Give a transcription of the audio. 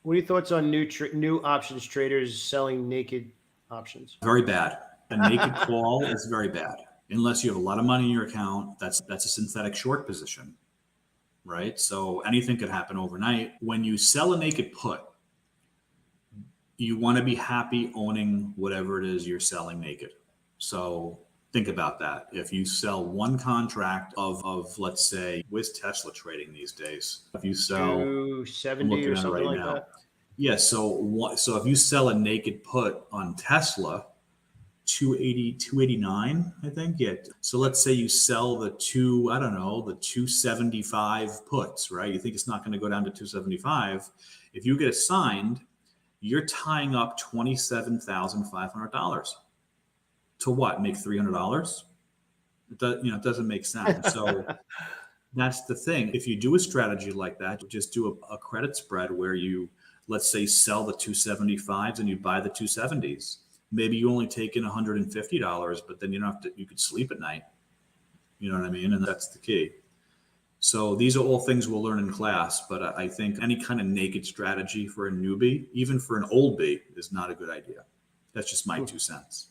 What are your thoughts on new options traders selling naked options? Very bad. A naked qual is very bad. Unless you have a lot of money in your account, that's a synthetic short position, right? So anything could happen overnight. When you sell a naked put, you want to be happy owning whatever it is you're selling naked. So think about that. If you sell one contract of let's say, where's Tesla trading these days? If you sell, I'm 270 looking or at it something right like now. that? Yeah, so if you sell a naked put on Tesla, 280, 289, I think. Yeah. So let's say you sell the I don't know, the 275 puts, right? You think it's not going to go down to 275. If you get it signed, you're tying up $27,500 to what? Make $300? It doesn't make sense. So that's the thing. If you do a strategy like that, just do a credit spread where you, let's say, sell the 275s and you buy the 270s. Maybe you only take in $150, but then you don't have to, you could sleep at night. You know what I mean? And that's the key. So these are all things we'll learn in class, but I think any kind of naked strategy for a newbie, even for an old bee, is not a good idea. That's just my 2 cents.